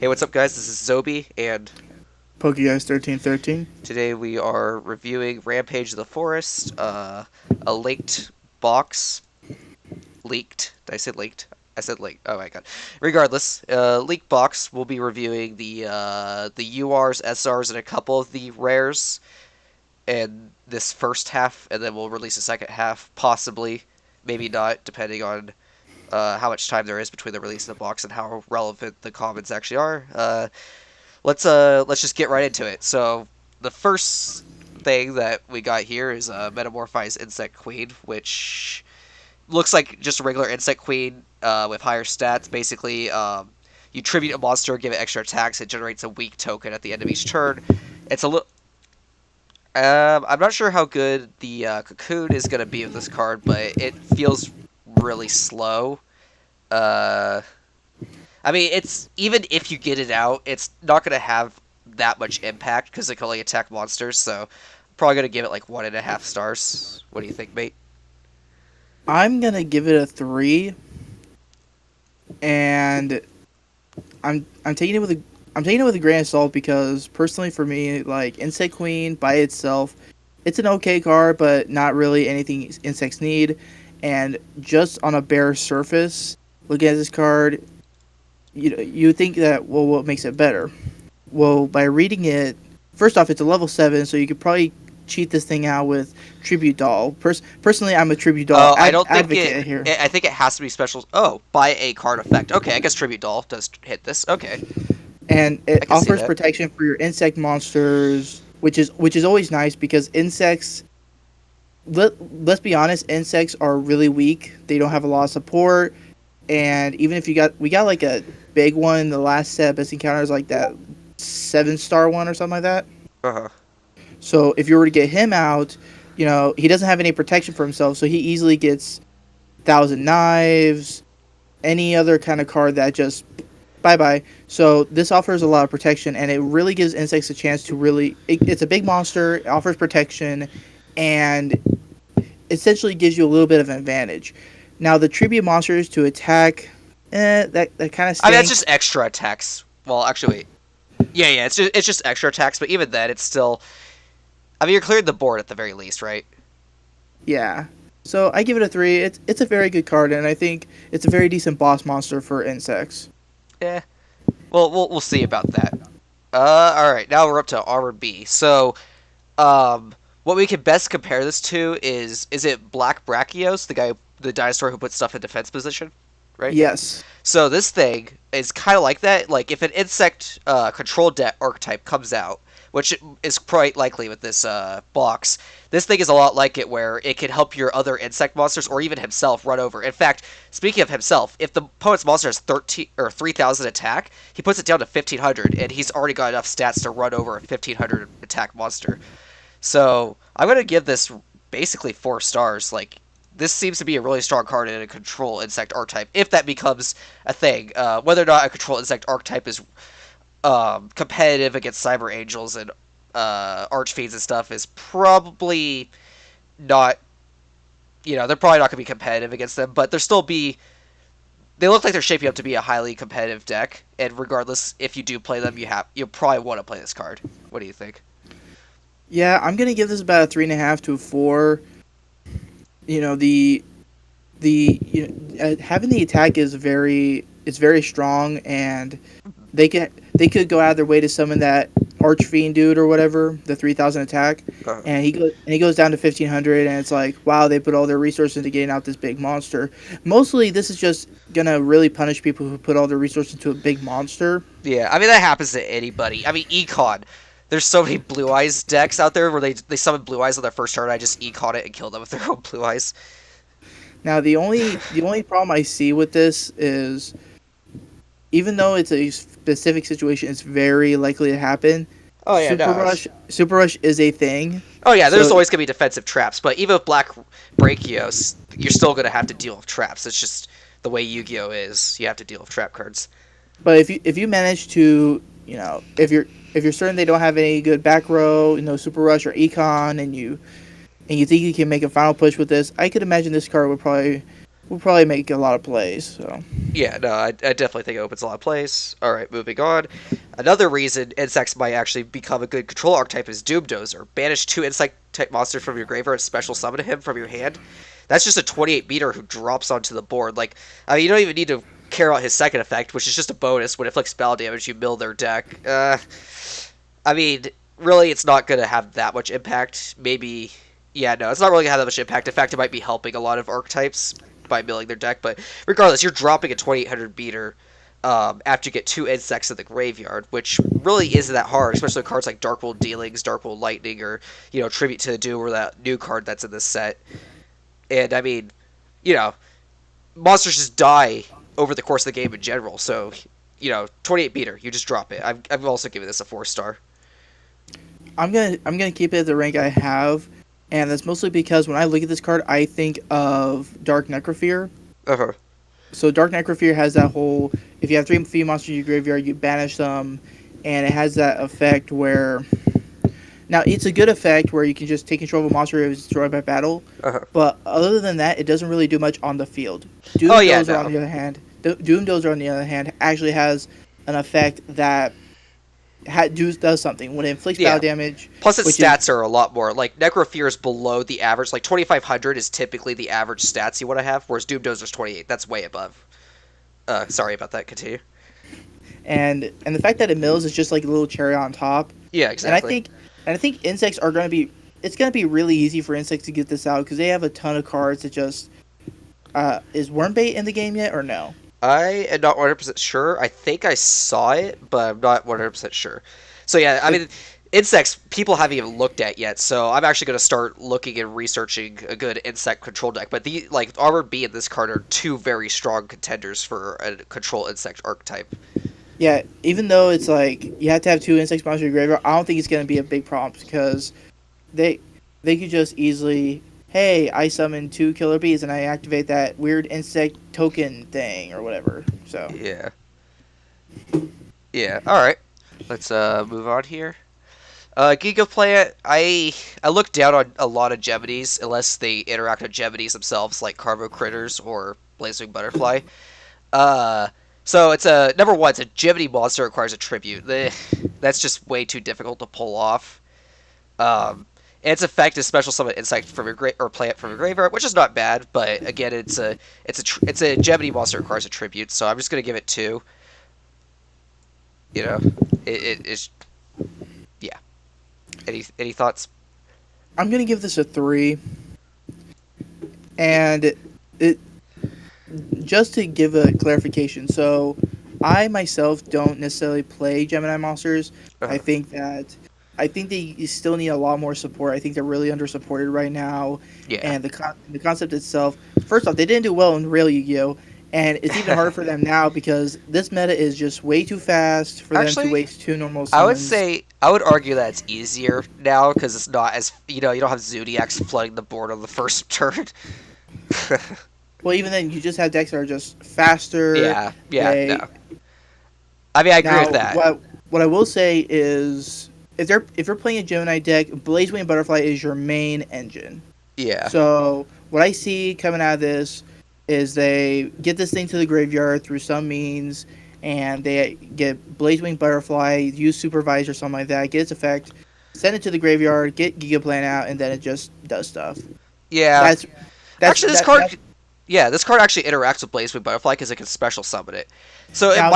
Hey, what's up, guys? This is Zobi, and PokeGuys 1313. today we are reviewing Rampage of the Forest, a leaked box. Leaked. Did I say leaked? I said leaked. Oh my god. Regardless, leaked box. We'll be reviewing the URs, SRs, and a couple of the rares in this first half, and then we'll release a second half, possibly, maybe not, depending on how much time there is between the release of the box and how relevant the commons actually are. Let's just get right into it. So the first thing that we got here is a metamorphized insect queen, which looks like just a regular insect queen with higher stats. Basically, you tribute a monster, give it extra attacks, it generates a weak token at the end of each turn. It's a little. I'm not sure how good the cocoon is going to be with this card, but it feels really slow. Uh, I mean, it's even if you get it out, it's not going to have that much impact because it can only attack monsters. So, probably going to give it like 1.5 stars. What do you think, mate? I'm gonna give it a 3, and I'm taking it with a grain of salt because personally for me, like Insect Queen by itself, it's an okay card, but not really anything insects need. And just on a bare surface, looking at this card, you think that, well, what makes it better? Well, by reading it, first off, it's a level 7, so you could probably cheat this thing out with Tribute Doll. Personally, I'm a Tribute Doll I don't think advocate here. I think it has to be special. Oh, by a card effect. Okay, I guess Tribute Doll does hit this. Okay, And I it can see offers that. protection for your insect monsters, which is always nice because insects. Let's be honest, insects are really weak. They don't have a lot of support, and even if we got like a big one in the last set, best encounters like that 7-star one or something like that. Uh huh. So if you were to get him out, he doesn't have any protection for himself, so he easily gets Thousand Knives, any other kind of card that just bye bye. So this offers a lot of protection, and it really gives insects a chance to really. It's a big monster, it offers protection, and essentially gives you a little bit of an advantage. Now the tribute monsters to attack, that kind of I mean, that's just stinks. extra attacks. Well, actually, wait. Yeah. It's just extra attacks, but even then, it's still. I mean, you're clearing the board at the very least, right? Yeah. So I give it a 3. It's a very good card, and I think it's a very decent boss monster for insects. Yeah. Well, we'll see about that. All right. Now we're up to Armor B. So, what we can best compare this to is it Black Brachios, the dinosaur who puts stuff in defense position, right? Yes. So this thing is kind of like that. Like if an insect control deck archetype comes out, which is quite likely with this box, this thing is a lot like it, where it can help your other insect monsters or even himself run over. In fact, speaking of himself, if the opponent's monster has 13 or 3,000 attack, he puts it down to 1,500, and he's already got enough stats to run over a 1,500 attack monster. So I'm gonna give this basically 4 stars. Like this seems to be a really strong card in a control insect archetype, if that becomes a thing. Whether or not a control insect archetype is competitive against Cyber Angels and Archfiends and stuff is probably not. They're probably not going to be competitive against them, but they'll still be. They look like they're shaping up to be a highly competitive deck, and regardless, if you do play them, you probably want to play this card. What do you think? Yeah, I'm gonna give this about a 3.5 to a 4. You know the having the attack is very strong, and they could go out of their way to summon that Archfiend dude or whatever, the 3,000 attack, Uh, and he goes down to 1,500, and it's like, wow, they put all their resources into getting out this big monster. Mostly, this is just gonna really punish people who put all their resources into a big monster. yeah, I mean that happens to anybody. I mean Econ. There's so many Blue Eyes decks out there where they summon Blue Eyes on their first turn. I just Econ it and kill them with their own Blue Eyes. Now, the only problem I see with this is, even though it's a specific situation, it's very likely to happen. Oh yeah, no. Super Rush is a thing. Oh yeah, there's So, always gonna be defensive traps, but even with Black Brachios, you're still gonna have to deal with traps. It's just the way Yu-Gi-Oh is. You have to deal with trap cards. but if you manage to, if you're certain they don't have any good back row, Super Rush or Econ, and you think you can make a final push with this, I could imagine this card would probably will probably make a lot of plays. So Yeah, no, I definitely think it opens a lot of plays. All right, moving on. Another reason insects might actually become a good control archetype is Doomdozer. Banish two insect type monsters from your graveyard, special summon him from your hand. That's just a 28 meter who drops onto the board. Like, I mean, you don't even need to care about his second effect, which is just a bonus. When it inflicts spell damage, you mill their deck. I mean, really, it's not going to have that much impact. Maybe, yeah, no, it's not really going to have that much impact. In fact, it might be helping a lot of archetypes by milling their deck. But regardless, you're dropping a 2800 beater after you get two insects in the graveyard, which really isn't that hard, especially with cards like Darkwold Dealings, Darkwold Lightning, or Tribute to the Doom, or that new card that's in this set. And I mean, you know, monsters just die over the course of the game in general. So, 28 beater, you just drop it. I'm also giving this a 4 star. I'm gonna keep it at the rank I have, and that's mostly because when I look at this card, I think of Dark Necrophere. Uh huh. So Dark Necrophere has that whole if you have three fiend monsters in your graveyard, you banish them, and it has that effect where now it's a good effect where you can just take control of a monster if it's destroyed by battle, Uh huh. but other than that, it doesn't really do much on the field. Oh yeah, Doomdozer on no. the other hand, Doomdozer on the other hand actually has an effect that does something when it inflicts battle Yeah. damage, Plus, its which is stats are a lot more. Like, Necrofear is below the average. Like, 2500 is typically the average stats you want to have, whereas Doomdozer's 28. That's way above. Sorry about that. Continue. and the fact that it mills is just like a little cherry on top. Yeah, And I exactly. think and I think insects are going to be it's going to be really easy for insects to get this out because they have a ton of cards that just is Wormbait in the game yet or no? I am not 100% sure. I think I saw it, but I'm not 100% sure. So, yeah, I It, mean, insects, people haven't even looked at yet, so I'm actually going to start looking and researching a good insect control deck. But, Armored Bee and this card are two very strong contenders for a control insect archetype. yeah, even though it's like you have to have two insects monsters in your graveyard, I don't think it's going to be a big problem because they they could just easily hey, I summon two killer bees and I activate that weird insect token thing or whatever. So Yeah. Yeah, alright. Let's move on here. Giga Plant, I look down on a lot of Geminis unless they interact with Geminis themselves, like Carvo Critters or Blazing Butterfly. Uh, so it's a number one. It's a Gemini monster requires a tribute. That's just way too difficult to pull off. And its effect is special summon insect from your or plant from your graveyard, which is not bad. But again, it's a Gemini monster requires a tribute. So I'm just gonna give it two. You know, it is yeah. Any thoughts? I'm going to give this a 3 and it just to give a clarification. So I myself don't necessarily play Gemini monsters. I Uh, think that I think they still need a lot more support. I think they're really under supported right now, yeah. and the concept itself. First off, they didn't do well in real Yu-Gi-Oh, and it's even harder for them now because this meta is just way too fast for them to Actually, waste two normal I would summons. say I would argue that it's easier now because it's not as you don't have Zodiacs flooding the board on the first turn. Well, even then, you just have decks that are just faster. Yeah, yeah, no. They I mean, I agree with now that. what I will say is if you're playing a Gemini deck, Blazewing Butterfly is your main engine. Yeah, So what I see coming out of this is they get this thing to the graveyard through some means, and they get Blazewing Butterfly, use Supervise or something like that, get its effect, send it to the graveyard, get Gigaplan out, and then it just does stuff. yeah. That's Actually, that's this card actually interacts with Blaze with Butterfly because it can special summon it. So now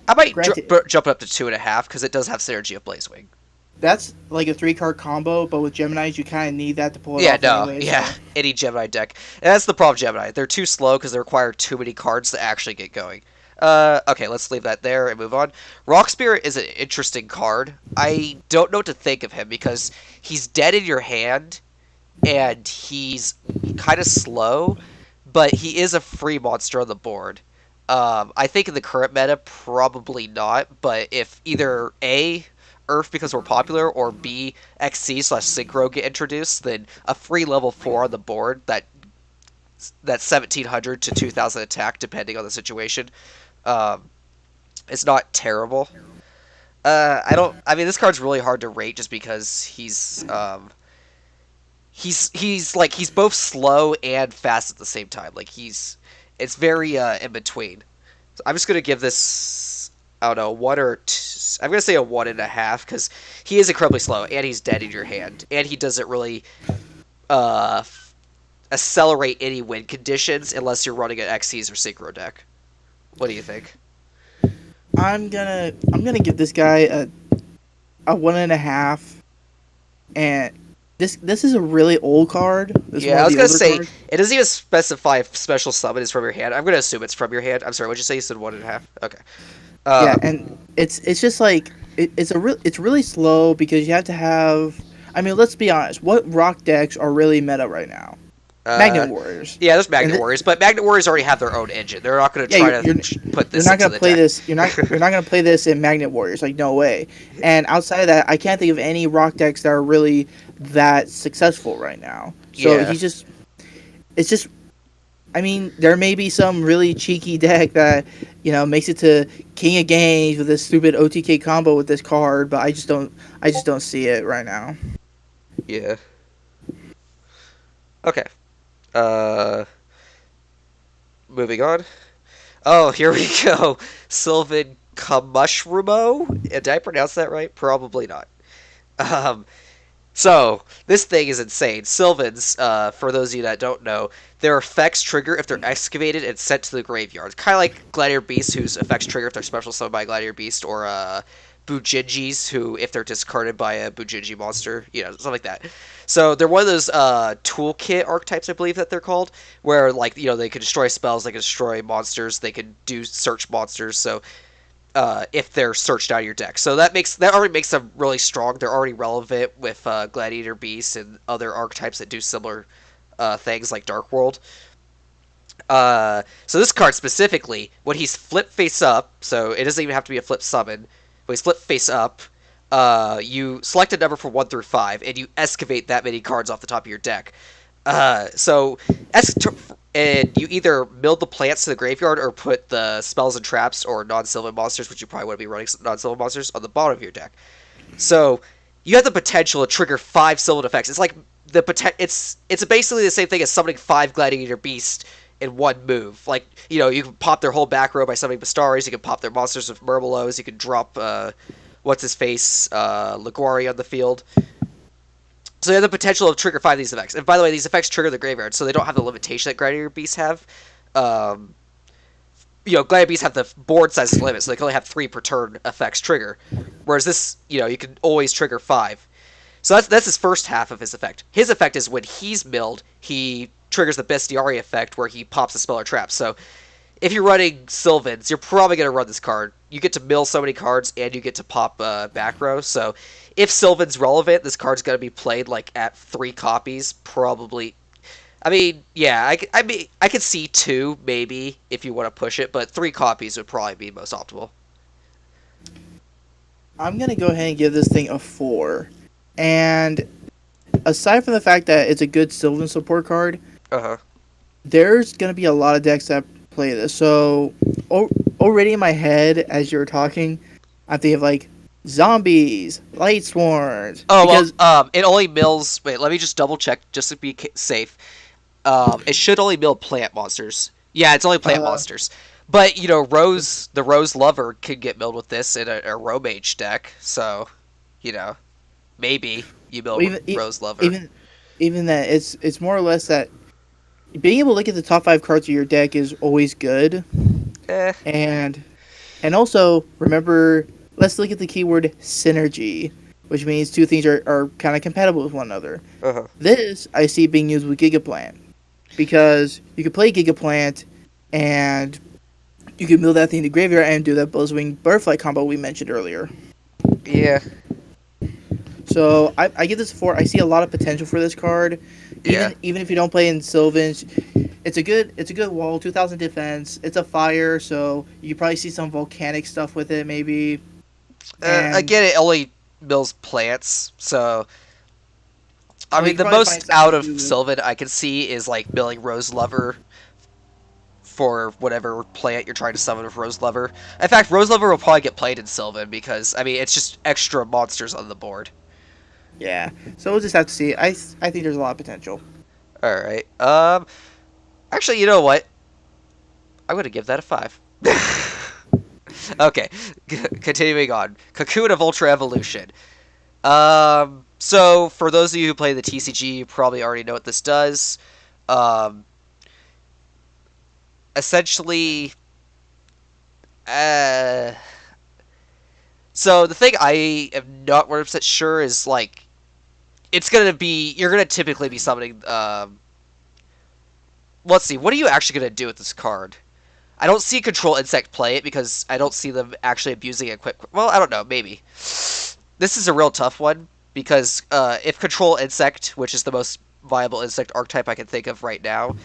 I might granted jump it up to 2.5 because it does have synergy of Blazewing. that's like a 3 card combo, but with Gemini's you kind of need that to pull it Yeah, off no, anyway. yeah, So any Gemini deck. And that's the problem, with Gemini. They're too slow because they require too many cards to actually get going. Okay, let's leave that there and move on. Rock Spirit is an interesting card. I don't know what to think of him because he's dead in your hand and he's kind of slow, but he is a free monster on the board. I think in the current meta, probably not. But if either A, Earth becomes more popular, or B, XC/Synchro get introduced, then a free level 4 on the board that 1700 to 2000 attack, depending on the situation, um, is not terrible. I don't. I mean, this card's really hard to rate just because he's both slow and fast at the same time. Like It's very in between. So I'm just gonna give this, I don't know, one or two, I'm gonna say a 1.5 because he is incredibly slow and he's dead in your hand and he doesn't really uh, accelerate any win conditions unless you're running an Xyz or Synchro deck. What do you think? I'm gonna give this guy a 1.5, and this is a really old card. This is Yeah, one I of was the gonna older say cards. it doesn't even specify if special summon is from your hand. I'm gonna assume it's from your hand. I'm sorry, what'd you say? You said 1.5. Okay. Yeah, Um, and it's just like it's really slow because you have to have. I mean, let's be honest. What rock decks are really meta right now? Magnet uh, Warriors, yeah, there's and Magnet Warriors, but Magnet Warriors already have their own engine. They're not gonna yeah, try to put you're this not into gonna the play deck. this. You're not gonna play this in Magnet Warriors. Like no way. And outside of that, I can't think of any rock decks that are really that successful right now. So Yeah, he's just it's just I mean, there may be some really cheeky deck that makes it to King of Games with this stupid OTK combo with this card, but I just don't see it right now. yeah. Okay. Uh, moving on. Oh, here we go. Sylvan Kamushrumo. Did I pronounce that right? Probably not. Um, So, this thing is insane. Sylvans, for those of you that don't know, their effects trigger if they're excavated and sent to the graveyard. Kind of like Gladiator Beasts, whose effects trigger if they're special summoned by Gladiator Beast, or Bujinjis, who, if they're discarded by a Bujinji monster, something like that. So, they're one of those toolkit archetypes, I believe that they're called, where, like, they can destroy spells, they can destroy monsters, they can do search monsters, so if they're searched out of your deck. So that already makes them really strong. They're already relevant with Gladiator Beasts and other archetypes that do similar things like Dark World. So this card specifically, when he's flip face up, so it doesn't even have to be a flip summon. When he's flip face up, you select a number from 1 through 5, and you excavate that many cards off the top of your deck. So and you either mill the plants to the graveyard or put the spells and traps or non-sylvan monsters, which you probably want to be running non-sylvan monsters, on the bottom of your deck. So you have the potential to trigger 5 sylvan effects. It's like it's basically the same thing as summoning 5 Gladiator Beasts in one move. Like, you can pop their whole back row by summoning Bastaris, you can pop their monsters with Murmelos, you can drop what's his face, Laguari on the field. So they have the potential to trigger 5 of these effects. And by the way, these effects trigger the graveyard, so they don't have the limitation that Gladiator Beasts have. Um, Gladiator Beasts have the board size limit, so they can only have 3 per turn effects trigger. Whereas this, you can always trigger 5. So that's his first half of his effect. His effect is when he's milled, he triggers the Bestiari effect where he pops a spell or trap. So if you're running Sylvans, you're probably going to run this card. You get to mill so many cards, and you get to pop back row. So if Sylvan's relevant, this card's going to be played like at 3 copies, probably. I mean, yeah, I could see 2 maybe if you want to push it, but 3 copies would probably be most optimal. I'm gonna go ahead and give this thing a 4. And aside from the fact that it's a good Sylvan support card, Uh huh. there's gonna be a lot of decks that play this. So already in my head, as you're talking, I'm thinking of like zombies, light swarms, Oh because well, it only mills. Wait, let me just double check just to be safe. It should only mill plant monsters. Yeah, it's only plant uh, monsters. But the Rose Lover could get milled with this in a Romage deck. So, you know, maybe you mill even Rose Lover. even even that it's more or less that being able to look at the top 5 cards of your deck is always good. Eh. and and also remember, let's look at the keyword synergy, which means two things are kind of compatible with one another. Uh huh. This I see being used with Gigaplant, because you could play Gigaplant and you can mill that thing to graveyard and do that Buzzwing Butterfly combo we mentioned earlier. Yeah. So I give this a 4. I see a lot of potential for this card. Yeah. Even if you don't play in Sylvans, it's a good wall, 2000 defense. It's a fire, so you probably see some volcanic stuff with it maybe. And Again, it only mills plants. So, I well, you mean, can the probably find most something out to of do with. Sylvan I can see is like milling Rose Lover for whatever plant you're trying to summon with Rose Lover. In fact, Rose Lover will probably get played in Sylvan because, I mean, it's just extra monsters on the board. Yeah. So we'll just have to see. I think there's a lot of potential. Alright. Actually, you know what? I'm gonna give that a 5. Okay, continuing on. Cocoon of Ultra Evolution. So for those of you who play the TCG, you probably already know what this does. Um, Essentially, uh, so the thing I am not 100% sure is like it's gonna be you're gonna typically be summoning. Let's see, what are you actually gonna do with this card? I don't see Control Insect play it because I don't see them actually abusing Equip. Well, I don't know, maybe. This is a real tough one because if Control Insect, which is the most viable insect archetype I can think of right now,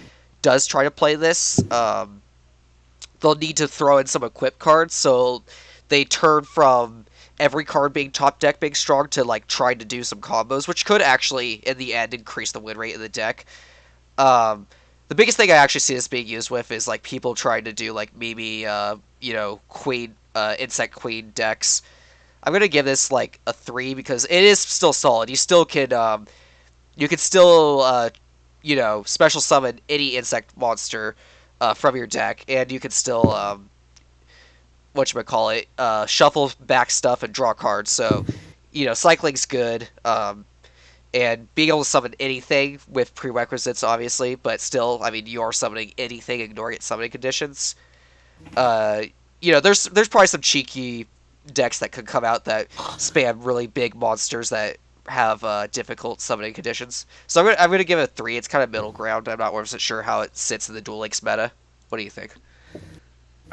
does try to play this, they'll need to throw in some equip cards, so they turn from every card being top deck being strong to like trying to do some combos, which could actually in the end increase the win rate of the deck. Um, the biggest thing I actually see this being used with is like people trying to do like maybe queen insect queen decks. I'm gonna give this like a 3 because it is still solid. You can still special summon any insect monster from your deck, and you can still whatchamacallit, shuffle back stuff and draw cards. So, cycling's good. And being able to summon anything with prerequisites, obviously, but still, I mean, you are summoning anything, ignoring its summoning conditions. Uh, there's probably some cheeky decks that could come out that spam really big monsters that have difficult summoning conditions. So I'm gonna give it a 3. It's kind of middle ground. I'm not 100% sure how it sits in the Duel Links meta. What do you think?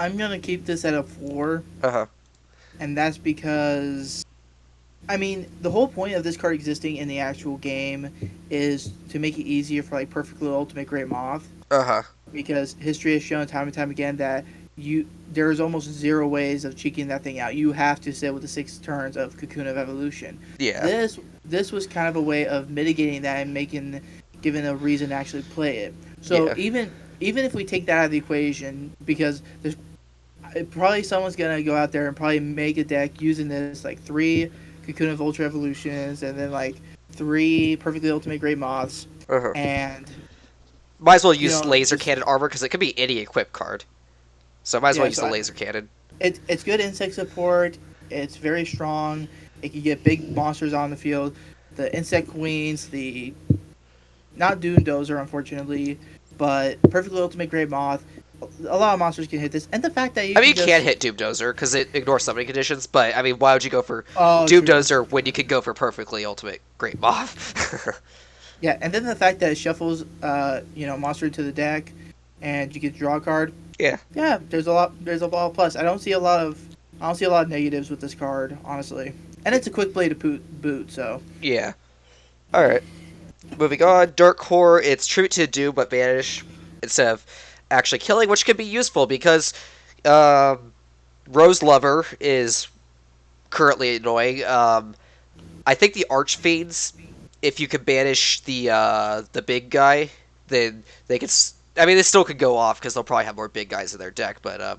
I'm gonna keep this at a 4, Uh huh. and that's because I mean, the whole point of this card existing in the actual game is to make it easier for like Perfectly Ultimate Great Moth, Uh huh. because history has shown time and time again that there's almost zero ways of cheeking that thing out. You have to sit with the 6 turns of Cocoon of Evolution. Yeah. This was kind of a way of mitigating that and giving a reason to actually play it. So Yeah. even if we take that out of the equation, because there's probably someone's gonna go out there and probably make a deck using this like 3 Cocoon of Ultra Evolutions and then like 3 Perfectly Ultimate Great Moths, Uh huh. and Might as well you use know laser just cannon armor because it could be any equip card. So might as well yeah. use So the laser cannon. it's good insect support. It's very strong. It can get big monsters on the field. The insect queens, the not Dune Dozer unfortunately, but Perfectly Ultimate Great Moth. A lot of monsters can hit this, and the fact that you I mean, can you can't just hit Doom Dozer because it ignores summoning conditions, but I mean, why would you go for oh Doom true Dozer when you could go for Perfectly Ultimate Great Moth? yeah, and then the fact that it shuffles monster to the deck, and you get to draw a card. Yeah. Yeah, there's a lot of plus. I don't see a lot of negatives with this card, honestly. And it's a quick play to boot, so Yeah. All right. Moving on. Dark Core. It's tribute to Doom, but banish instead of actually killing, which could be useful because um, Rose Lover is currently annoying. I think the Archfiends, if you can banish the big guy, then they could. I mean, they still could go off because they'll probably have more big guys in their deck, but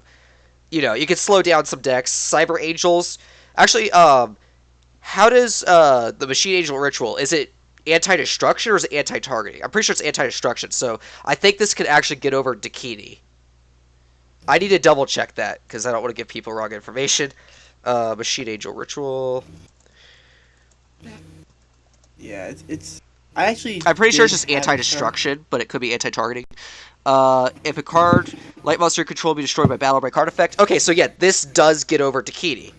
you can slow down some decks. Cyber Angels, actually, how does the Machine Angel Ritual? Is it anti-destruction or is it anti-targeting? I'm pretty sure it's anti-destruction, so I think this could actually get over Dakini. I need to double check that because I don't want to give people wrong information. Machine Angel Ritual. yeah, it's. I actually I'm pretty sure it's did just have this card. anti-destruction, but it could be anti-targeting. If a card, light monster you control, be destroyed by battle by card effect. Okay, so yeah, this does get over Dakini.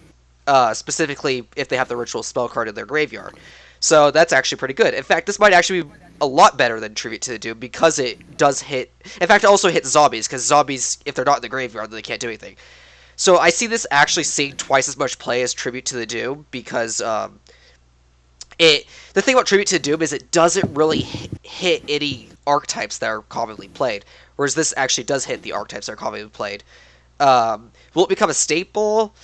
Specifically if they have the ritual spell card in their graveyard. So that's actually pretty good. In fact, this might actually be a lot better than Tribute to the Doom because it does hit. In fact, it also hits zombies because zombies, if they're not in the graveyard, then they can't do anything. So I see this actually seeing twice as much play as Tribute to the Doom because it. The thing about Tribute to the Doom is it doesn't really hit any archetypes that are commonly played, whereas this actually does hit the archetypes that are commonly played. Will it become a staple?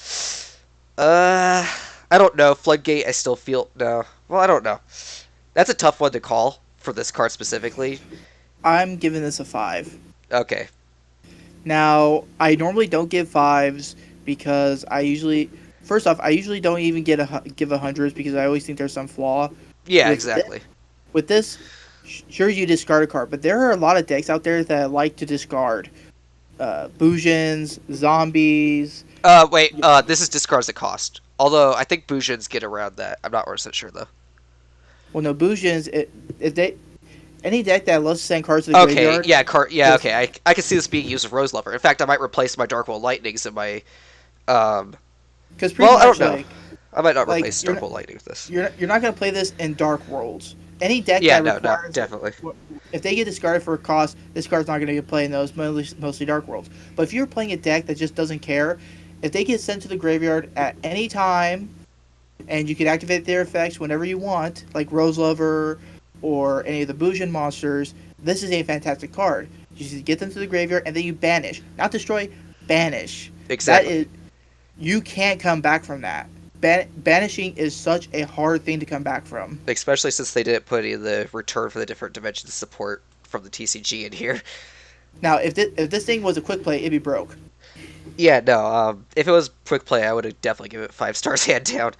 I don't know. Floodgate, I still feel no. Well, I don't know. That's a tough one to call for this card specifically. I'm giving this a 5. Okay. Now, I normally don't give 5s because first off, I usually don't even give a hundreds because I always think there's some flaw. Yeah, With exactly. With this, sure you discard a card, but there are a lot of decks out there that like to discard Bujins, zombies. Wait, this is discards at cost. Although I think Bujins get around that. I'm not 100% sure though. Well, no, Bujins. If they any deck that loves to send cards to the Okay, graveyard, yeah, just okay. I can see this being used with Rose Lover. In fact, I might replace my Darkwold Lightnings in my um. because pretty Well, I don't much know. I might not like replace Darkwold Lightning with this. you're not gonna play this in Dark Worlds. Any deck Yeah, that no, requires definitely. if they get discarded for a cost, this card's not gonna get played in those mostly Dark Worlds. But if you're playing a deck that just doesn't care, if they get sent to the graveyard at any time, and you can activate their effects whenever you want, like Rose Lover or any of the Bujin monsters, this is a fantastic card. You just get them to the graveyard and then you banish, not destroy, banish. That Exactly. is you can't come back from that. Banishing is such a hard thing to come back from. Especially since they didn't put any of the return for the different dimensions support from the TCG in here. Now, if this thing was a quick play, it'd be broke. Yeah, no. If it was quick play, I would have definitely given it 5 stars hand down.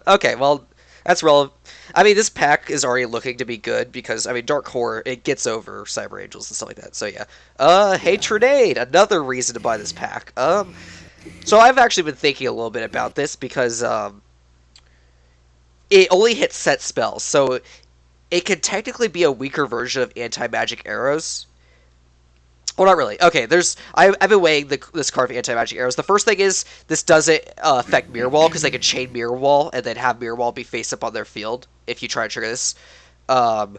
Okay, well, that's relevant. I mean, this pack is already looking to be good because I mean, Dark Horror it gets over Cyber Angels and stuff like that. So yeah. Yeah. Hatredade, another reason to buy this pack. So I've actually been thinking a little bit about this because it only hits set spells, so it could technically be a weaker version of anti-magic arrows. Well, not really. Okay, I've been weighing this card for anti-magic arrows. The first thing is this doesn't affect Mirror Wall because they can chain Mirror Wall and then have Mirror Wall be face up on their field if you try to trigger this. Um,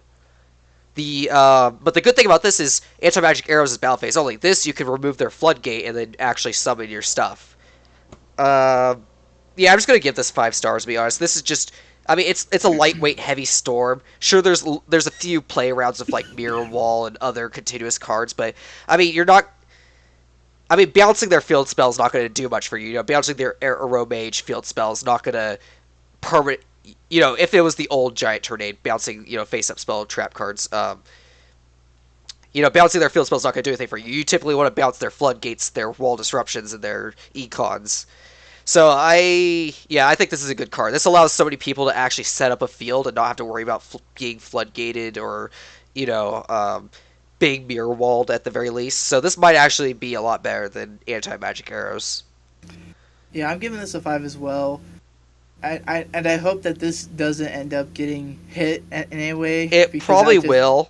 but the good thing about this is anti-magic arrows is battle phase only. This you can remove their floodgate and then actually summon your stuff. Um, yeah, I'm just gonna give this 5 stars. To be honest, this is just. I mean, it's a lightweight, heavy storm. Sure, there's a few play rounds of like Mirror Wall and other continuous cards, but I mean, you're not. I mean, bouncing their field spell is not going to do much for you. You know, bouncing their Arrow Mage field spell is not going to permanent. You know, if it was the old Giant Tornado, bouncing face up spell trap cards. Bouncing their field spell is not going to do anything for you. You typically want to bounce their floodgates, their wall disruptions, and their econs. So I think this is a good card. This allows so many people to actually set up a field and not have to worry about being floodgated or, you know, being mirror walled at the very least. So this might actually be a lot better than anti magic arrows. Yeah, I'm giving this a 5 as well. I hope that this doesn't end up getting hit in any way It because probably will.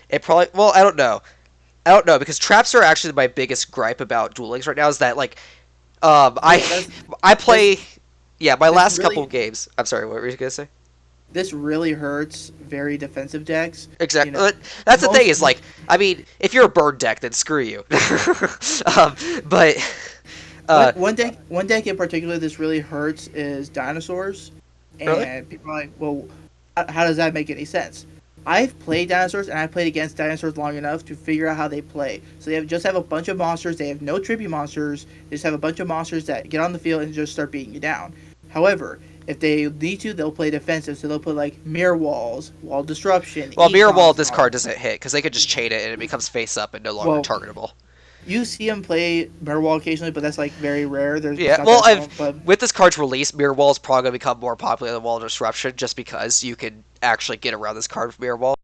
It probably well, I don't know. I don't know because traps are actually my biggest gripe about Duel Links right now is that like I well, I play this yeah my this last couple really of games. I'm sorry, what were you gonna say? this really hurts very defensive decks. You Exactly. know, That's the thing most is like, I mean, if you're a bird deck, then screw you. But uh, one deck in particular this really hurts is dinosaurs, really, and people are like, well, how does that make any sense? I've played dinosaurs and I've played against dinosaurs long enough to figure out how they play. So they just have a bunch of monsters. They have no tribute monsters. They just have a bunch of monsters that get on the field and just start beating you down. However, if they need to, they'll play defensive. So they'll put like mirror walls, wall disruption, well, mirror wall econs, and this all. card doesn't hit because they could just chain it and it becomes face up and no longer Well, targetable. you see them play mirror wall occasionally, but that's like very rare. It's Yeah, not well, that common, but with this card's release, mirror wall is probably going to become more popular than wall disruption just because you can actually get around this card with mirror wall.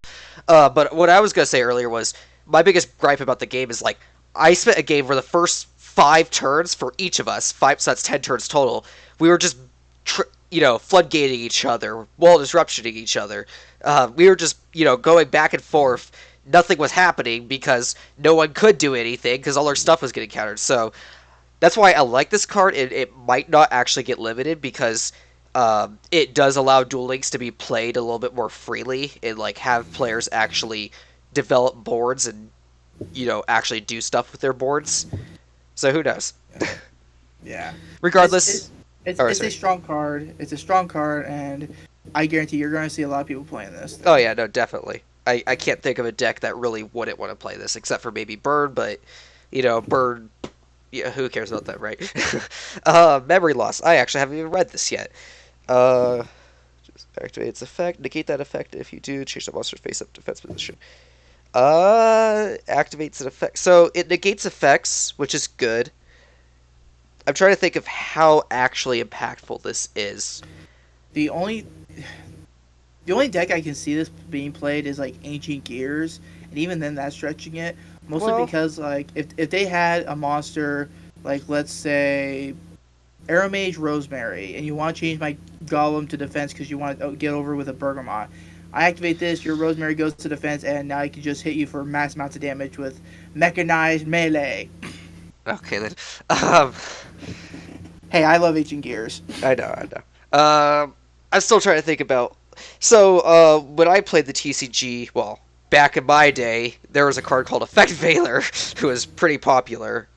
But what I was gonna say earlier was my biggest gripe about the game is like I spent a game where the first 5 turns for each of us, five, so that's 10 turns total. We were just, floodgating each other, wall disruptioning each other. We were just, going back and forth. Nothing was happening because no one could do anything because all our stuff was getting countered. So that's why I like this card. It might not actually get limited because it does allow Duel Links to be played a little bit more freely and like have players actually develop boards and actually do stuff with their boards. So who knows? yeah, it's Regardless, it's it's, or it's a sorry. strong card. It's a strong card, and I guarantee you're going to see a lot of people playing this Oh thing. yeah, no, definitely. I can't think of a deck that really wouldn't want to play this except for maybe Bird, but Bird. Yeah, who cares about that, right? Memory loss. I actually haven't even read this yet. Uh, just activate its effect. Negate that effect if you do. Change the monster's face-up defense position. Activates an effect. So it negates effects, which is good. I'm trying to think of how actually impactful this is. The only the only deck I can see this being played is like Ancient Gears, and even then that's stretching it. Mostly Well, because like if they had a monster like let's say Aromage Rosemary, and you want to change my Golem to defense because you want to get over with a Bergamot. I activate this, your Rosemary goes to defense, and now I can just hit you for mass amounts of damage with Mechanized Melee. okay then. Um, Hey, I love Ancient Gears. I know, I know. I'm still trying to think about. So, when I played the TCG, well, back in my day, there was a card called Effect Veiler, who was pretty popular.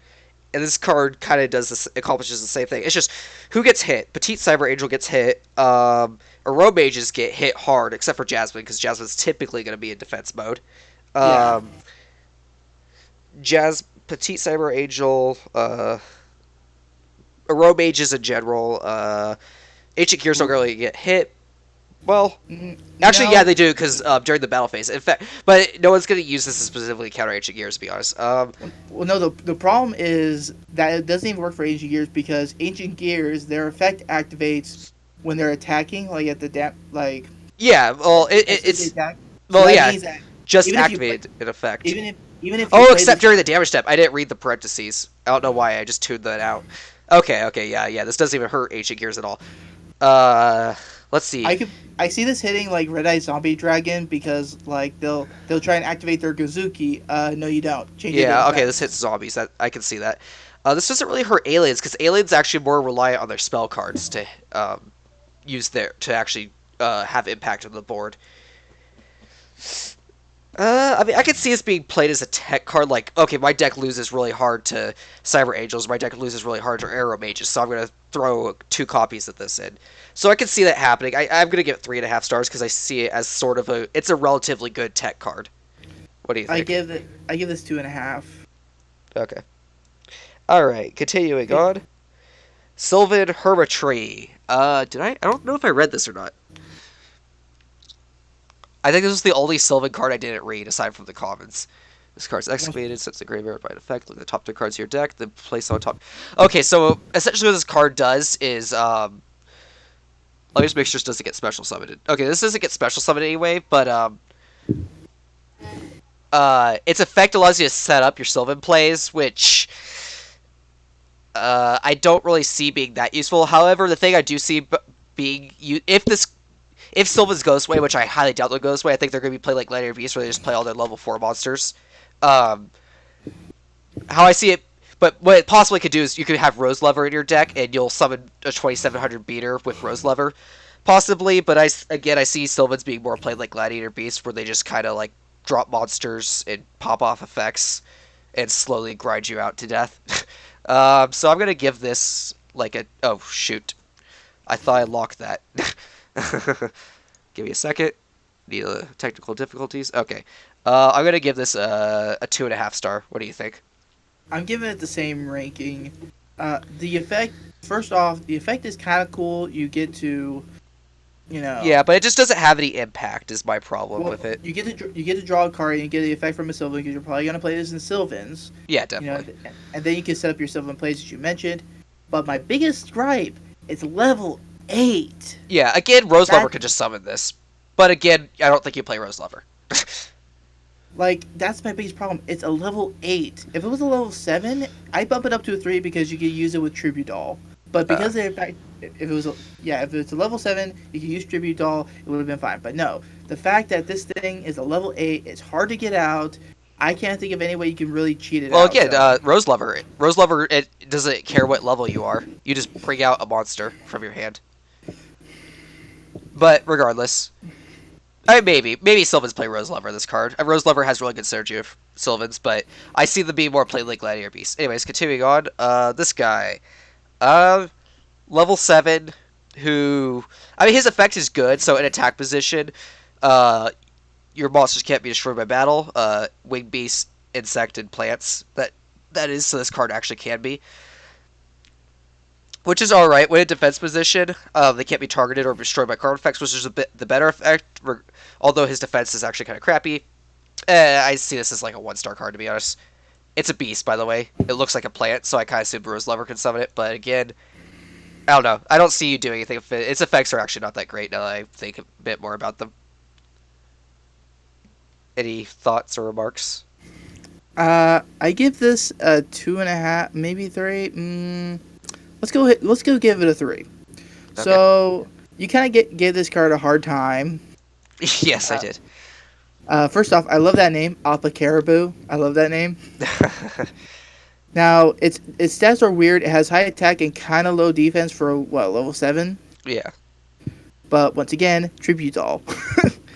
And this card kind of does this, accomplishes the same thing. It's just who gets hit. Petite Cyber Angel gets hit. Rogue Mages get hit hard, except for Jasmine, because Jasmine's typically going to be in defense mode. Yeah. Um, Petite Cyber Angel, Rogue Mages in general. Ancient Gears don't really get hit. Well, actually, yeah, No, they do because during the battle phase. In fact, but no one's going to use this to specifically counter Ancient Gears, to be honest. well, no. The problem is that it doesn't even work for Ancient Gears because Ancient Gears, their effect activates when they're attacking, like at the like Yeah, well, as soon as they attack. So well, that yeah, means that just even if you play, activated in effect. even if you Oh, play except this, during the damage step. I didn't read the parentheses. I don't know why. I just tuned that out. Okay, okay, yeah, yeah. This doesn't even hurt Ancient Gears at all. Uh, let's see. I see this hitting like Red Eye Zombie Dragon because like they'll try and activate their Gazuki. No, you don't. Change it to Yeah, okay, this defense. hits zombies. That I can see that. This doesn't really hurt aliens because aliens actually more reliant on their spell cards to use their to actually have impact on the board. I mean, I could see this being played as a tech card. Like, okay, my deck loses really hard to Cyber Angels. My deck loses really hard to Arrow Mages, so I'm gonna throw 2 copies of this in. So I could see that happening. I'm gonna give it 3.5 stars because I see it as sort of a. It's a relatively good tech card. What do you think? I give this 2.5. Okay. All right. Continuing on. Sylvan Hermitry. Did I? I don't know if I read this or not. I think this was the only Sylvan card I didn't read aside from the commons. This card's excavated, sets the graveyard by effect. Look at the top 2 cards of your deck, then place on top. Okay, so essentially what this card does is, let me just make sure this doesn't get special summoned. Okay, this doesn't get special summoned anyway, but, its effect allows you to set up your Sylvan plays, which, I don't really see being that useful. However, the thing I do see being, if Sylvan's Ghostway, which I highly doubt they'll Ghostway, I think they're going to be playing like Legendary Beast, where they just play all their level 4 monsters. Um, how I see it, but what it possibly could do is you could have Rose Lover in your deck, and you'll summon a 2700 beater with Rose Lover, possibly. But I see Sylvans being more played like Gladiator Beast, where they just kind of like drop monsters and pop off effects and slowly grind you out to death. So I'm gonna give this like a oh shoot, I thought I locked that. Give me a second. Need technical difficulties. Okay. I'm gonna give this a 2.5 star. What do you think? I'm giving it the same ranking. The effect, first off, the effect is kind of cool. You get to, you know, Yeah, but it just doesn't have any impact. Is my problem well, with it. you get to draw a card and you get the effect from a Sylvan because you're probably gonna play this in Sylvans. Yeah, You know, definitely. and then you can set up your Sylvan plays as you mentioned. But my biggest gripe is level 8. Yeah, again, Rose Lover That could just summon this, but again, I don't think you play Rose Lover. Like that's my biggest problem. It's a level 8. If it was a level 7, I'd bump it up to a 3 because you could use it with Tribute Doll. But Uh, because if it was if it's a level 7, you could use Tribute Doll, it would have been fine. But no, the fact that this thing is a level 8, it's hard to get out. I can't think of any way you can really cheat it well, out. again, So Rose Lover. Rose Lover. It doesn't care what level you are. You just bring out a monster from your hand. But regardless, maybe Sylvans play Rose Lover this card. Rose Lover has really good synergy with Sylvans, but I see them being more played like Gladiator Beast. Anyways, continuing on. This guy, uh, level 7, who I mean his effect is good. So in attack position, uh, your monsters can't be destroyed by battle. Winged beasts, insect, and plants. That is so this card actually can be. Which is all right when in defense position. They can't be targeted or destroyed by card effects, which is a bit the better effect. Although his defense is actually kind of crappy. I see this as like a 1 star card to be honest. It's a beast, by the way. It looks like a plant, so I kind of assume Rose Lover can summon it. But again, I don't know. I don't see you doing anything with it. Its effects are actually not that great now that I think a bit more about them. Any thoughts or remarks? I give this a 2.5, maybe three. Let's go give it a three. Okay. So you kind of gave this card a hard time. Yes, I Uh, did. First off, I love that name, Alpha Caribou. I love that name. Now its stats are weird. It has high attack and kind of low defense for what, level 7. Yeah. But once again, tribute doll.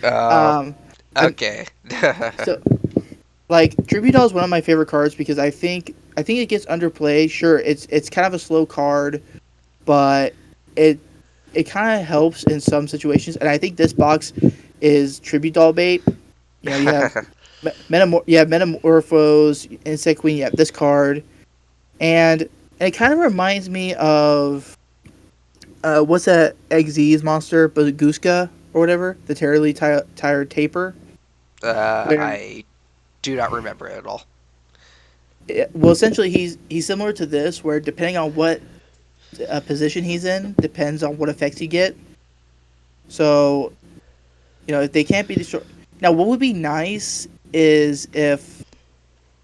Uh, um, I'm okay. so like tribute doll is one of my favorite cards because I think it gets underplayed. Sure, it's kind of a slow card, but it it kind of helps in some situations. And I think this box is tribute doll bait. You know, you have Metamorphose, Insect Queen. You have this card, and it kind of reminds me of what's that Xyz monster, Baguska or whatever, the terribly tired taper. Where I do not remember it at all. well, essentially he's similar to this, where depending on what position he's in, depends on what effects you get. So you know if they can't be destroyed. Now, what would be nice is if,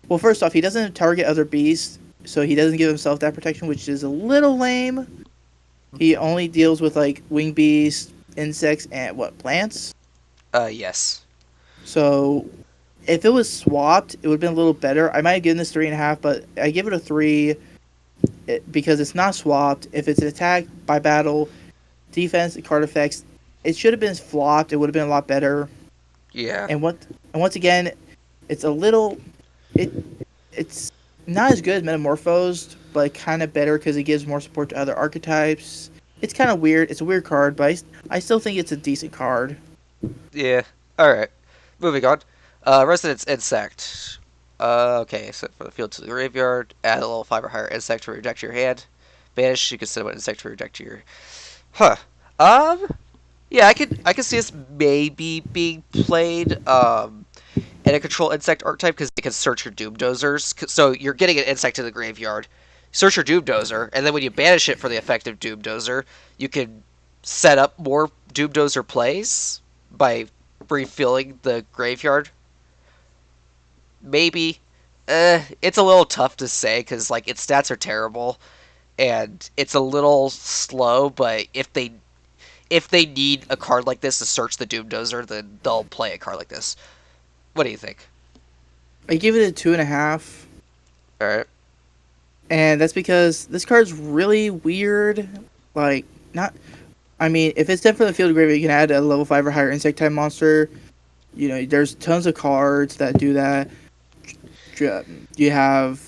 well, first off, he doesn't target other beasts, so he doesn't give himself that protection, which is a little lame. He only deals with like wing beasts, insects, and what, plants. Yes. So if it was swapped, it would have been a little better. I might have given this 3.5, but I give it a 3 because it's not swapped. If it's an attack by battle, defense, card effects, it should have been flopped. It would have been a lot better. Yeah. And what and once again, it's a little it it's not as good as Metamorphosed, but kind of better because it gives more support to other archetypes. It's kind of weird. It's a weird card, but I still think it's a decent card. Yeah. All right. Moving on. Residence Insect. Okay, so for the field to the graveyard, add a level 5 or higher insect to reject your hand. Banish, you can set an insect to reject your. Huh. Um. Yeah, I could see this maybe being played in a control insect archetype because they can search your Doom Dozers. So you're getting an insect in the graveyard, search your Doom Dozer, and then when you banish it for the effect of Doom Dozer, you can set up more Doom Dozer plays by refilling the graveyard. Maybe. It's a little tough to say because like its stats are terrible and it's a little slow. But if they need a card like this to search the Doom Dozer, then they'll play a card like this. What do you think? I give it a 2.5, All right. and that's because this card's really weird. Like, not. I mean, if it's sent from the field of graveyard, you can add a level 5 or higher insect type monster. You know, there's tons of cards that do that. You have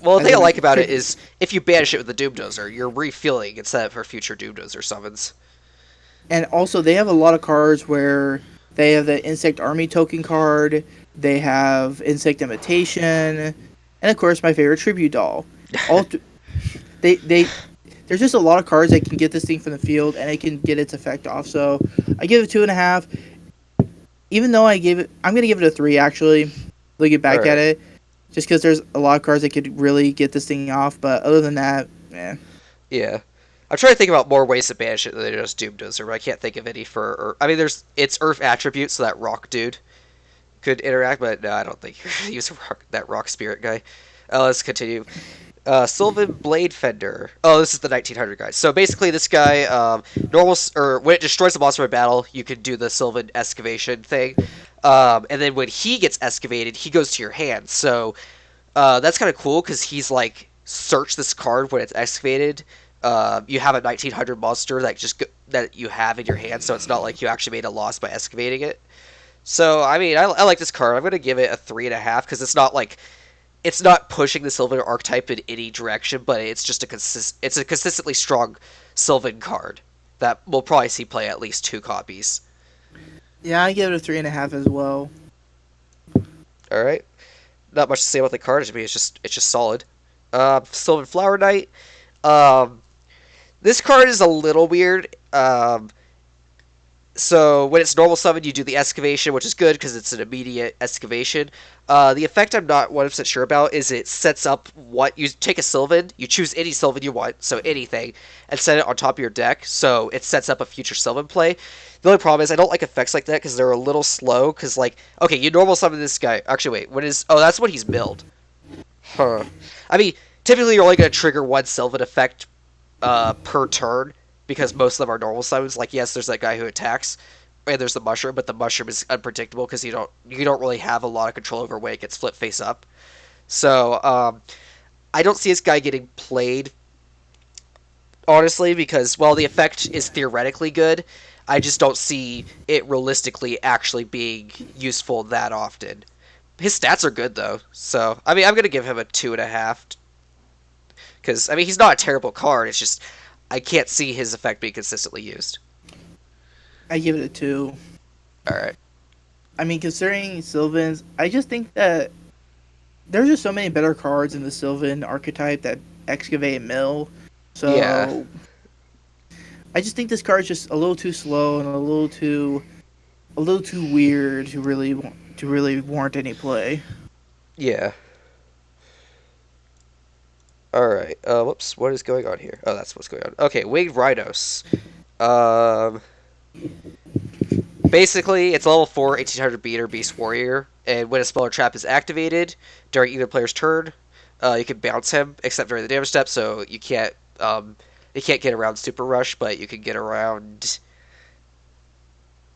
Well, the as thing I I like mentioned, about it is if you banish it with the Doom Dozer, you're refilling instead of for future Doom Dozer summons. and also they have a lot of cards where they have the insect army token card. They have insect imitation, and of course my favorite tribute doll. All they there's just a lot of cards that can get this thing from the field and it can get its effect off. So I give it 2.5. Even though I'm gonna give it a 3 actually. Looking All back at right. it, just because there's a lot of cards that could really get this thing off. But other than that, eh. Yeah. I'm trying to think about more ways to banish it than just Doom Dozer, but I can't think of any for. I mean, there's it's Earth attributes, so that Rock dude could interact, but no, I don't think you're gonna use that Rock Spirit guy. Let's continue. Sylvan Blade Fender. Oh, this is the 1900 guy. So basically, this guy, normal or when it destroys a monster in battle, you can do the Sylvan excavation thing, and then when he gets excavated, he goes to your hand. So that's kind of cool because he's like search this card when it's excavated. You have a 1900 monster that you have in your hand, so it's not like you actually made a loss by excavating it. So I mean, I like this card. I'm gonna give it a 3.5 because it's not pushing the Sylvan archetype in any direction, but it's just it's a consistently strong Sylvan card that we'll probably see play at least 2 copies. Yeah, I give it a 3.5 as well. All right, not much to say about the card. I mean, it's just solid. Sylvan Flower Knight. Um, this card is a little weird. So when it's normal summon, you do the excavation, which is good because it's an immediate excavation. The effect I'm not 100% sure about is it sets up what you take a Sylvan, you choose any Sylvan you want, so anything, and set it on top of your deck, so it sets up a future Sylvan play. The only problem is I don't like effects like that because they're a little slow. Because like, okay, you normal summon this guy. Actually, wait, what is? Oh, that's what he's milled. Huh. I mean, typically you're only gonna trigger one Sylvan effect per turn because most of them are normal summons. Like yes, there's that guy who attacks, and there's the mushroom, but the mushroom is unpredictable because you don't really have a lot of control over when it gets flipped face up. So I don't see this guy getting played honestly because while the effect is theoretically good, I just don't see it realistically actually being useful that often. His stats are good though, so I mean I'm gonna give him a 2.5 because I mean he's not a terrible card. It's just I can't see his effect being consistently used. I give it a 2. All right. I mean, considering Sylvans, I just think that there's just so many better cards in the Sylvan archetype that excavate and mill. Yeah. So I just think this card's just a little too slow and a little too weird to really warrant any play. Yeah. All right. Whoops. What is going on here? Oh, that's what's going on. Okay. Winged Rhinos. Um. Basically, it's level 4, 1800 beater, Beast Warrior, and when a spell or trap is activated during either player's turn, you can bounce him, except during the damage step, so you can't get around Super Rush, but you can get around.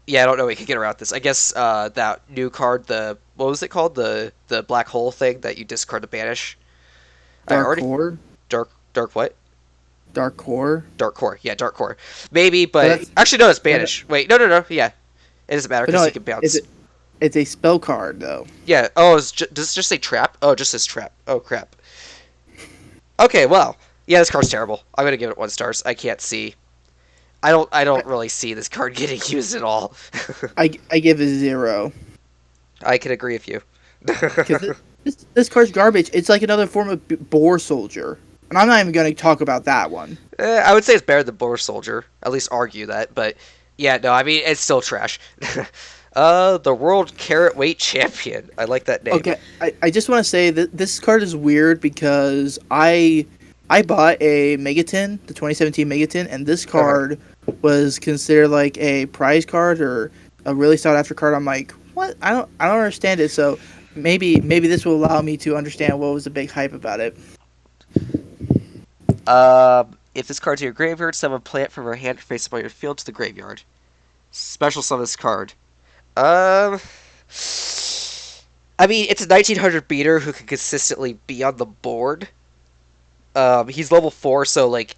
Yeah, I don't know. We can get around this. I guess that new card, the what was it called? The black hole thing that you discard to banish. I Dark already Core, dark what? Dark Core. Dark core. Yeah, dark core. Maybe, But but that's actually no, it's but, banish. Wait, no, no, no. Yeah, it doesn't matter but because no, you can bounce. it's a spell card though. Yeah. Oh, does it just say trap? Oh, it just says trap. Oh crap. Okay. Well, yeah, this card's terrible. I'm gonna give it 1 stars. I can't see. I I don't really see this card getting used at all. I give it 0 I can agree with you. because this card's garbage. It's like another form of boar soldier, and I'm not even going to talk about that one. I would say it's better than Boar Soldier. At least argue that. But yeah, no, I mean it's still trash. The World Carrot Weight Champion. I like that name. Okay, I just want to say that this card is weird because I bought a Megaton, the 2017 Megaton, and this Uh-huh. card was considered like a prize card or a really sought after card. I'm like, what? I don't understand it. So maybe this will allow me to understand what was the big hype about it. If this card's in your graveyard, summon a plant from your hand or face up on your field to the graveyard. Special summon this card. Um, I mean, it's a 1900 beater who can consistently be on the board. He's level 4, so like,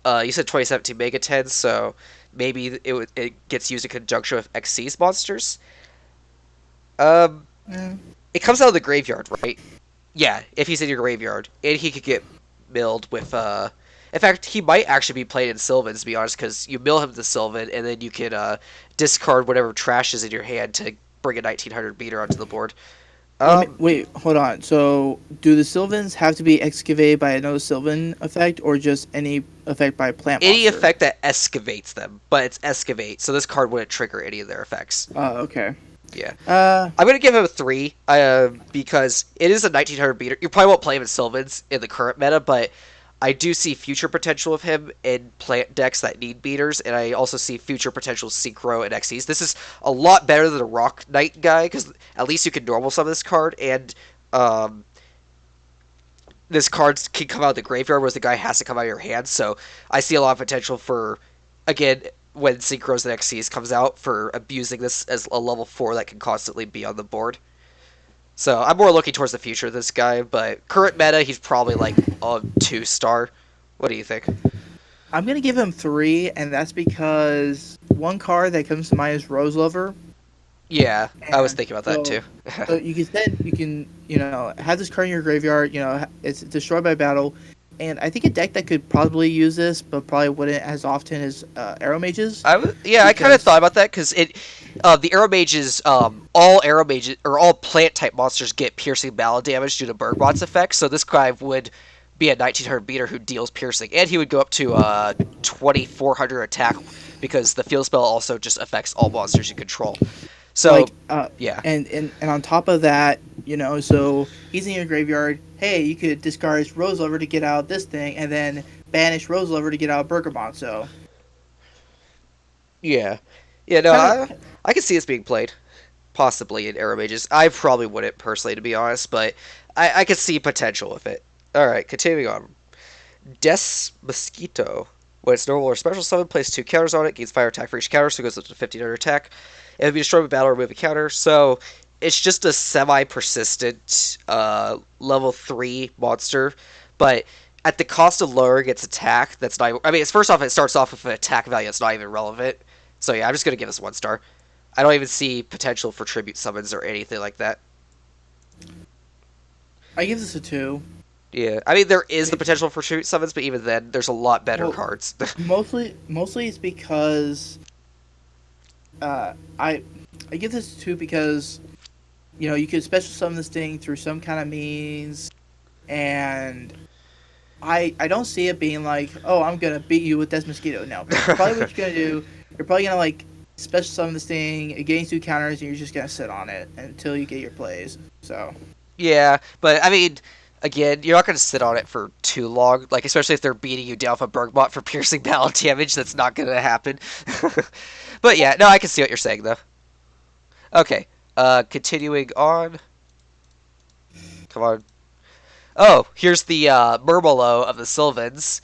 you said 2017 Mega 10, so maybe it gets used in conjunction with XC's monsters. Um, Eh. it comes out of the graveyard, right? Yeah, if he's in your graveyard, and he could get milled with. In fact, he might actually be played in Sylvan, to be honest, because you mill him to Sylvan, and then you can discard whatever trash is in your hand to bring a 1900 beater onto the board. Um, Wait, hold on. So do the Sylvans have to be excavated by another Sylvan effect, or just any effect by a plant any monster? effect that excavates them, but it's excavate, so this card wouldn't trigger any of their effects. Oh, okay. Yeah. Uh, I'm gonna give him a 3, because it is a 1900 beater. You probably won't play him in Sylvans in the current meta, but I do see future potential of him in plant decks that need beaters, and I also see future potential Synchro and Xyz. This is a lot better than the Rock Knight guy, because at least you can normal summon this card, and um, this card can come out of the graveyard, whereas the guy has to come out of your hand, so I see a lot of potential for, again, when Synchros and Xyz comes out, for abusing this as a level 4 that can constantly be on the board. So I'm more looking towards the future of this guy, but current meta, he's probably like a 2 star. What do you think? I'm gonna give him 3, and that's because one card that comes to mind is Rose Lover. Yeah, I was And thinking about that so, too. so you can have this card in your graveyard. It's destroyed by battle, and I think a deck that could probably use this, but probably wouldn't as often as Arrow Mages, Yeah, I kind of because thought about that because the arrow mages, all arrow mages or all plant type monsters get piercing battle damage due to Bergmont's effect. So this guy would be a 1900 beater who deals piercing, and he would go up to 2400 attack because the field spell also just affects all monsters you control. So, Like yeah, and on top of that, so he's in your graveyard. Hey, you could discard Rose Lover to get out this thing, and then banish Rose Lover to get out Bergamot. So yeah, yeah. No, kind of I can see this being played possibly in Arrow Mages. I probably wouldn't personally, to be honest, but I could see potential with it. All right, continuing on. Des Mosquito. When it's normal or special summon, place 2 counters on it, gains fire attack for each counter, so it goes up to 1500 attack. And if you destroy a battle, remove a counter. So it's just a semi-persistent level 3 monster, but at the cost of lowering its attack, that's not. I mean, it's first off, it starts off with an attack value that's not even relevant. So yeah, I'm just gonna give this 1 star. I don't even see potential for tribute summons or anything like that. I give this a 2. Yeah, I mean there is the potential for tribute summons, but even then, there's a lot better Well, cards. mostly it's because uh, I I give this a 2 because you could special summon this thing through some kind of means, and I don't see it being like, oh, I'm gonna beat you with this mosquito. No, probably what you're gonna do, you're probably gonna like special summon this thing, it gains 2 counters, and you're just gonna sit on it until you get your plays. So Yeah, but I mean, again, you're not going to sit on it for too long. Like, especially if they're beating you down with a Bergmot for piercing battle damage, that's not going to happen. But yeah, no, I can see what you're saying though. Okay, continuing on. Come on. Oh, here's the Murmolo of the Sylvans.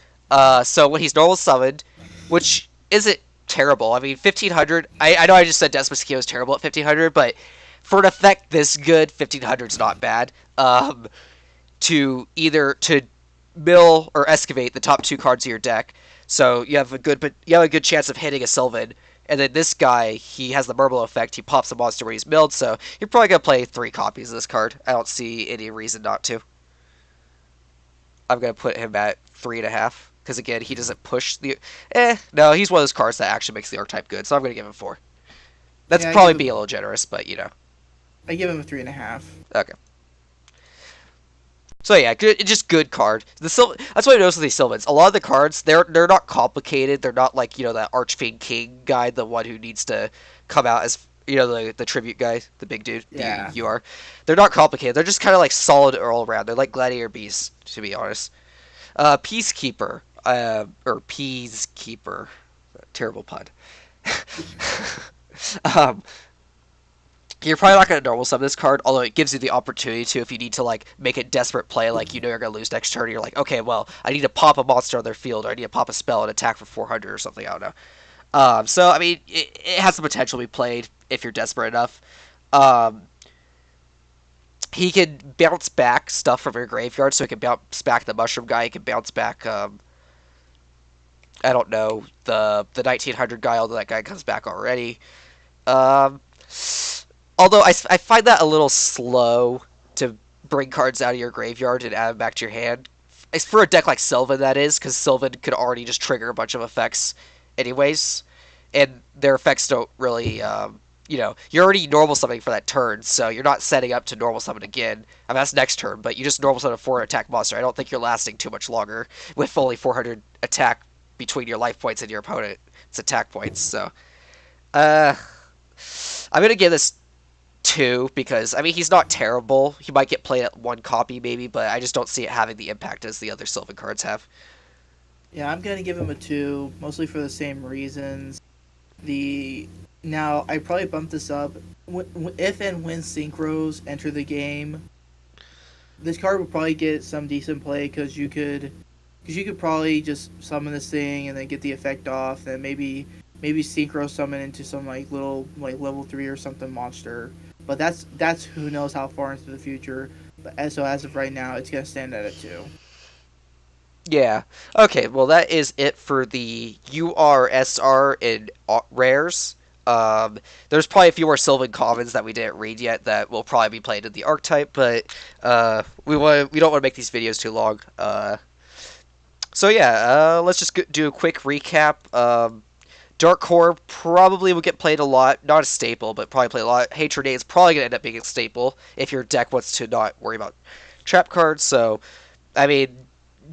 So when he's normal summoned, which isn't terrible. I mean, 1500. I know I just said Despacito is terrible at 1500, but for an effect this good, 1500 is not bad. To either to mill or excavate the top 2 cards of your deck, so you have a good chance of hitting a Sylvan. And then this guy, he has the Murmolo effect. He pops a monster when he's milled, so you're probably gonna play 3 copies of this card. I don't see any reason not to. I'm gonna put him at 3.5 because again, he doesn't push the. No, he's one of those cards that actually makes the archetype good, so I'm gonna give him 4. That's yeah, probably being a little generous, but I give him a 3.5. Okay. So yeah, good, just good card. That's what I noticed with these Sylvans. A lot of the cards, they're not complicated. They're not like that Archfiend King guy, the one who needs to come out as the tribute guy, the big dude. Yeah. You are. They're not complicated. They're just kind of like solid all around. They're like Gladiator Beasts, to be honest. Peacekeeper, or Peacekeeper, terrible pun. um, you're probably not going to normal summon this card, although it gives you the opportunity to if you need to like make a desperate play, like you're going to lose next turn. You're like, okay, well, I need to pop a monster on their field, or I need to pop a spell and attack for 400 or something. I don't know. So I mean, it has the potential to be played if you're desperate enough. Um, he can bounce back stuff from your graveyard, so he can bounce back the mushroom guy. He can bounce back. I don't know the 1900 guy, although that guy comes back already. Um, Although I find that a little slow to bring cards out of your graveyard and add them back to your hand. It's for a deck like Sylvan, that is, because Sylvan could already just trigger a bunch of effects anyways. And their effects don't really, you're already normal summoning for that turn, so you're not setting up to normal summon again. I mean, that's next turn, but you just normal summon a 4 attack monster. I don't think you're lasting too much longer with only 400 attack between your life points and your opponent's attack points, so. Uh, I'm going to give this 2 because I mean he's not terrible. He might get played at 1 copy maybe, but I just don't see it having the impact as the other Sylvan cards have. Yeah, I'm gonna give him a 2, mostly for the same reasons. The Now I probably bumped this up. If and when synchros enter the game, this card will probably get some decent play because you could probably just summon this thing and then get the effect off, then maybe synchro summon into some like little like level 3 or something monster. But that's who knows how far into the future. But as of right now, it's gonna stand at a 2. Yeah. Okay, well that is it for the URSR and rares. There's probably a few more Sylvan commons that we didn't read yet that will probably be played in the archetype, but we don't want to make these videos too long. So yeah, let's just do a quick recap. Dark Core probably will get played a lot. Not a staple, but probably play a lot. Hatred 8 is probably going to end up being a staple if your deck wants to not worry about trap cards. So, I mean,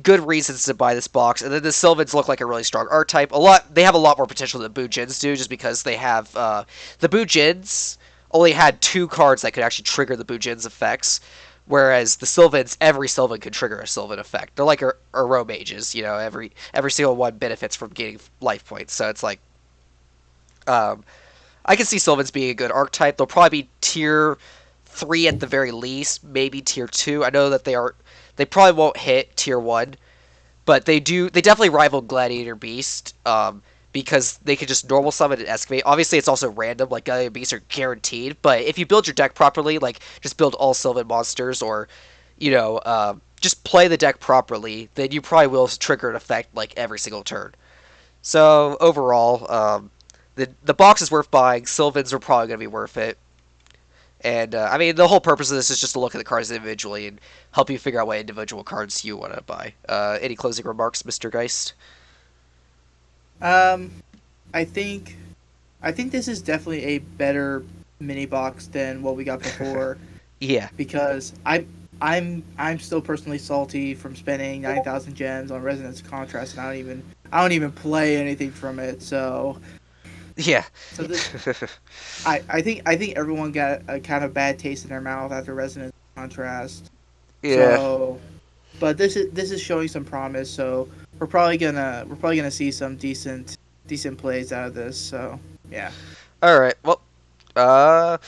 good reasons to buy this box. And then the Sylvans look like a really strong archetype. A lot, they have a lot more potential than Boojins do, just because they have the Boojins only had 2 cards that could actually trigger the Boojins effects. Whereas the Sylvans, every Sylvan could trigger a Sylvan effect. They're like a row mages, you know. Every single one benefits from gaining life points. So it's like, um, I can see Sylvans being a good archetype. They'll probably be tier 3 at the very least, maybe tier 2. I know that they probably won't hit tier 1, but they do. They definitely rival Gladiator Beast, because they can just normal summon and excavate. Obviously, it's also random. Like Gladiator Beasts are guaranteed, but if you build your deck properly, like just build all Sylvan monsters, or just play the deck properly, then you probably will trigger an effect like every single turn. So overall, the box is worth buying. Sylvans are probably going to be worth it. And I mean, the whole purpose of this is just to look at the cards individually and help you figure out what individual cards you want to buy. Any closing remarks, Mr. Geist? Um, I think I think this is definitely a better mini box than what we got before Yeah, because I'm still personally salty from spending 9,000 gems on Resonance Contrast, and I don't even play anything from it. yeah, So this, I think everyone got a kind of bad taste in their mouth after Resonance Contrast. yeah. So, but this is showing some promise. So we're probably gonna see some decent plays out of this. So yeah. All right. Well, uh,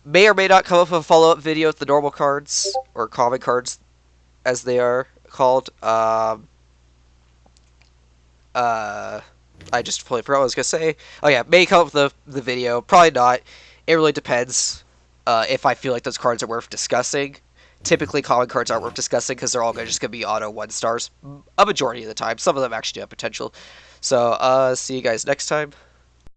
may or may not come up with a follow up video with the normal cards or common cards as they are called. Uh, I just fully forgot what I was gonna say. Oh yeah, may come up with the video. Probably not. It really depends. If I feel like those cards are worth discussing. Typically, common cards aren't worth discussing because they're all just gonna be auto 1 stars a majority of the time. Some of them actually do have potential. So, see you guys next time.